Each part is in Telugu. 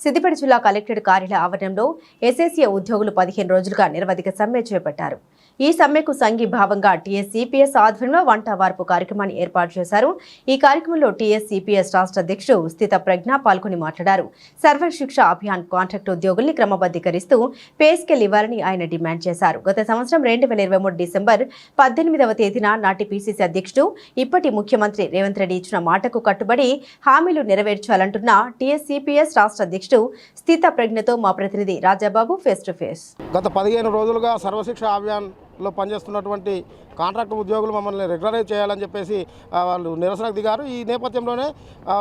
సిద్దిపేట జిల్లా కలెక్టరేట్ కార్యాలయ ఆవరణంలో ఎస్ఎస్ఏ ఉద్యోగులు 15 రోజులుగా నిరవధిక సమ్మె చేపట్టారు. ఈ సమ్మెకు సంఘీభావంగా టీఎస్-సిపిఎస్ ఆధ్వర్యంలో వంట వార్పు కార్యక్రమాన్ని ఏర్పాటు చేశారు. ఈ కార్యక్రమంలో టీఎస్-సిపిఎస్ రాష్ట్ర అధ్యక్షుడు స్థిత ప్రజ్ఞ పాల్గొని మాట్లాడారు. సర్వశిక్ష అభియాన్ కాంట్రాక్ట్ ఉద్యోగుల్ని క్రమబద్ధీకరిస్తూ పే స్కేల్ ఇవ్వాలని ఆయన డిమాండ్ చేశారు. గత సంవత్సరం 2023 డిసెంబర్ 18వ తేదీన నాటి పీసీసీ అధ్యక్షుడు ఇప్పటి ముఖ్యమంత్రి రేవంత్ రెడ్డి ఇచ్చిన మాటకు కట్టుబడి హామీలు నెరవేర్చాలంటున్న టీఎస్-సిపిఎస్ రాష్ట్ర అధ్యక్షుడు స్థిత ప్రజ్ఞతో మా ప్రతినిధి రాజాబాబు ఫేస్ టు ఫేస్. గత 15 రోజులుగా సర్వశిక్ష అభియాన్ లో పనిచేస్తున్నటువంటి కాంట్రాక్ట్ ఉద్యోగులు మమ్మల్ని రెగ్యులరైజ్ చేయాలని చెప్పేసి వాళ్ళు నిరసనకు దిగారు. ఈ నేపథ్యంలోనే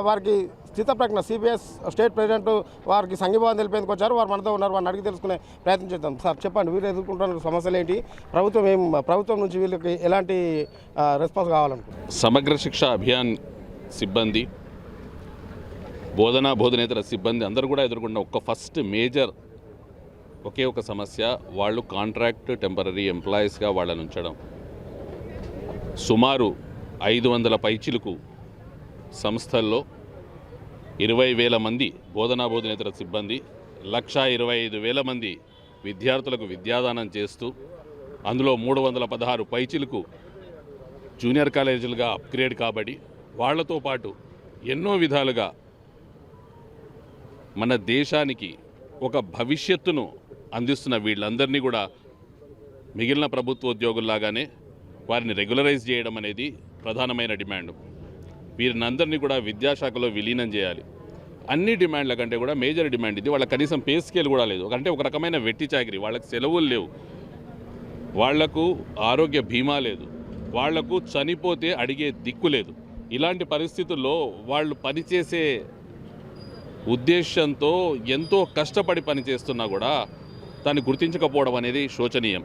వారికి స్థిత ప్రజ్ఞ సిపిఎస్ స్టేట్ ప్రెసిడెంట్ వారికి సంఘీభావం తెలిపేందుకు వచ్చారు. వారు మనతో ఉన్నారు. వారిని అడిగి తెలుసుకునే ప్రయత్నం చేద్దాం. సార్ చెప్పండి, వీరు ఎదుర్కొంటున్న సమస్యలు ఏంటి? ప్రభుత్వం నుంచి వీళ్ళకి ఎలాంటి రెస్పాన్స్ కావాలనుకుంటున్నారు? సమగ్ర శిక్ష అభియాన్ సిబ్బంది, బోధనేతర సిబ్బంది అందరూ కూడా ఎదుర్కొన్న ఫస్ట్ మేజర్ ఒకే ఒక సమస్య, వాళ్ళు కాంట్రాక్ట్ టెంపరరీ ఎంప్లాయీస్గా వాళ్ళని ఉంచడం. సుమారు 500 పైచిలకు సంస్థల్లో 20,000 మంది బోధనేతర సిబ్బంది, 1,25,000 మంది విద్యార్థులకు విద్యాదానం చేస్తూ అందులో 316 పైచిలకు జూనియర్ కాలేజీలుగా అప్గ్రేడ్ కాబడి వాళ్లతో పాటు ఎన్నో విధాలుగా మన దేశానికి ఒక భవిష్యత్తును అందిస్తున్న వీళ్ళందరినీ కూడా మిగిలిన ప్రభుత్వ ఉద్యోగుల్లాగానే వారిని రెగ్యులరైజ్ చేయడం అనేది ప్రధానమైన డిమాండ్. వీరినందరినీ కూడా విద్యాశాఖలో విలీనం చేయాలి. అన్ని డిమాండ్ల కంటే కూడా మేజర్ డిమాండ్ ఇది. వాళ్ళకి కనీసం పే స్కేల్ కూడా లేదు. అంటే ఒక రకమైన వెట్టి చాకరీ. వాళ్ళకి సెలవులు లేవు, వాళ్లకు ఆరోగ్య బీమా లేదు, వాళ్లకు చనిపోతే అడిగే దిక్కు లేదు. ఇలాంటి పరిస్థితుల్లో వాళ్ళు పనిచేసే ఉద్దేశంతో ఎంతో కష్టపడి పనిచేస్తున్నా కూడా దాన్ని గుర్తించకపోవడం అనేది శోచనీయం.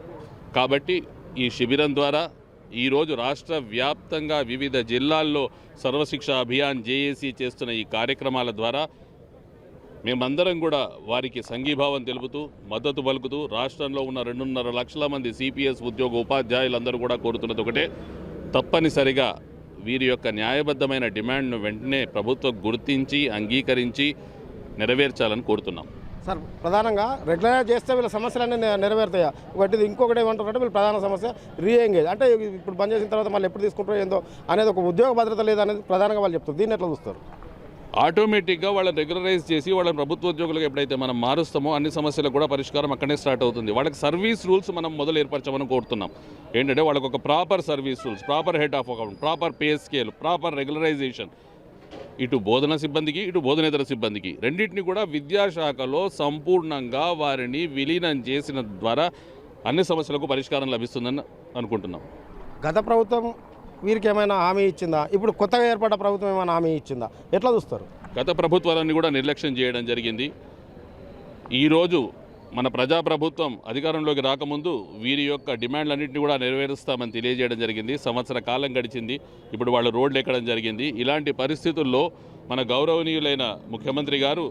కాబట్టి ఈ శిబిరం ద్వారా ఈరోజు రాష్ట్ర వ్యాప్తంగా వివిధ జిల్లాల్లో సర్వశిక్ష అభియాన్ జేఏసీ చేస్తున్న ఈ కార్యక్రమాల ద్వారా మేమందరం కూడా వారికి సంఘీభావం తెలుపుతూ మద్దతు పలుకుతూ రాష్ట్రంలో ఉన్న 2.5 లక్షల మంది సిపిఎస్ ఉద్యోగ ఉపాధ్యాయులందరూ కూడా కోరుతున్నది ఒకటే, తప్పనిసరిగా వీరి యొక్క న్యాయబద్ధమైన డిమాండ్ను వెంటనే ప్రభుత్వం గుర్తించి అంగీకరించి నెరవేర్చాలని కోరుతున్నాం. సార్, ప్రధానంగా రెగ్యులరైజ్ చేస్తే వీళ్ళ సమస్యలన్నీ నెరవేరుతాయా? ఇంకొకటి ఏమంటారంటే వీళ్ళ ప్రధాన సమస్య రీఎంగేజ్. అంటే ఇప్పుడు బంద్ చేసిన తర్వాత మళ్ళీ ఎప్పుడు తీసుకుంటారో ఏందో అనేది ఒక ఉద్యోగ భద్రత లేదనేది ప్రధానంగా వాళ్ళు చెప్తారు. దీన్ని ఎట్లా చూస్తారు? ఆటోమేటిక్గా వాళ్ళని రెగ్యులరైజ్ చేసి వాళ్ళని ప్రభుత్వ ఉద్యోగులకు ఎప్పుడైతే మనం మారుస్తామో అన్ని సమస్యలకు కూడా పరిష్కారం అక్కడే స్టార్ట్ అవుతుంది. వాళ్ళకి సర్వీస్ రూల్స్ మనం మొదలు ఏర్పరచమని కోరుతున్నాం. ఏంటంటే వాళ్ళకు ఒక proper service rules, proper head of account, proper pay scale, proper regularisation, ఇటు బోధన సిబ్బందికి ఇటు బోధనేతర సిబ్బందికి రెండింటిని కూడా విద్యాశాఖలో సంపూర్ణంగా వారిని విలీనం చేసిన ద్వారా అన్ని సమస్యలకు పరిష్కారం లభిస్తుందని అనుకుంటున్నాం. గత ప్రభుత్వం వీరికి ఏమైనా హామీ ఇచ్చిందా? ఇప్పుడు కొత్తగా ఏర్పడ్డ ప్రభుత్వం ఏమైనా హామీ ఇచ్చిందా? ఎట్లా చూస్తారు? గత ప్రభుత్వాలన్నీ కూడా నిర్లక్ష్యం చేయడం జరిగింది. ఈరోజు మన ప్రజాప్రభుత్వం అధికారంలోకి రాకముందు వీరి యొక్క డిమాండ్లన్నింటినీ కూడా నెరవేరుస్తామని తెలియజేయడం జరిగింది. సంవత్సర కాలం గడిచింది. ఇప్పుడు వాళ్ళు రోడ్లు ఎక్కడం జరిగింది. ఇలాంటి పరిస్థితుల్లో మన గౌరవనీయులైన ముఖ్యమంత్రి గారు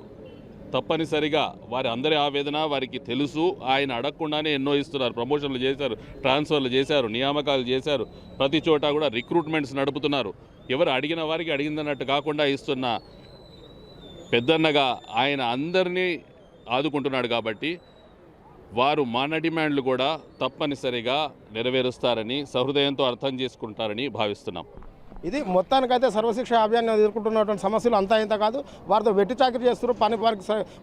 తప్పనిసరిగా వారి అందరి ఆవేదన వారికి తెలుసు. ఆయన అడగకుండానే ఎన్నో ఇస్తున్నారు. ప్రమోషన్లు చేశారు, ట్రాన్స్ఫర్లు చేశారు, నియామకాలు చేశారు, ప్రతి చోట కూడా రిక్రూట్మెంట్స్ నడుపుతున్నారు. ఎవరు అడిగిన వారికి అడిగిందన్నట్టు కాకుండా ఇస్తున్న పెద్దన్నగా ఆయన అందరినీ ఆదుకుంటున్నాడు. కాబట్టి వారు మన డిమాండ్లు కూడా తప్పనిసరిగా నెరవేరుస్తారని సహృదయంతో అర్థం చేసుకుంటారని భావిస్తున్నాం. ఇది మొత్తానికైతే సర్వశిక్ష అభియాన్ ఎదుర్కొంటున్నటువంటి సమస్యలు అంతా ఇంత కాదు. వారితో వెట్టి చాకరీ చేస్తున్నారు.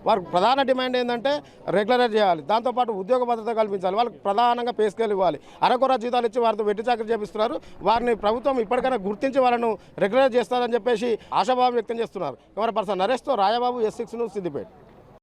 వారికి ప్రధాన డిమాండ్ ఏంటంటే రెగ్యులరైజ్ చేయాలి, దాంతోపాటు ఉద్యోగ భద్రత కల్పించాలి, వాళ్ళకి ప్రధానంగా పే స్కేల్ ఇవ్వాలి. అరకొర జీతాలు ఇచ్చి వారితో వెట్టి చాకరీ చేపిస్తున్నారు. వారిని ప్రభుత్వం ఇప్పటికైనా గుర్తించి వాళ్ళను రెగ్యులరైజ్ చేస్తారని చెప్పేసి ఆశాభావం వ్యక్తం చేస్తున్నారు. కెమెరా పర్సన్ నరేష్తో రాజాబాబు, S6 న్యూస్, సిద్దిపేట.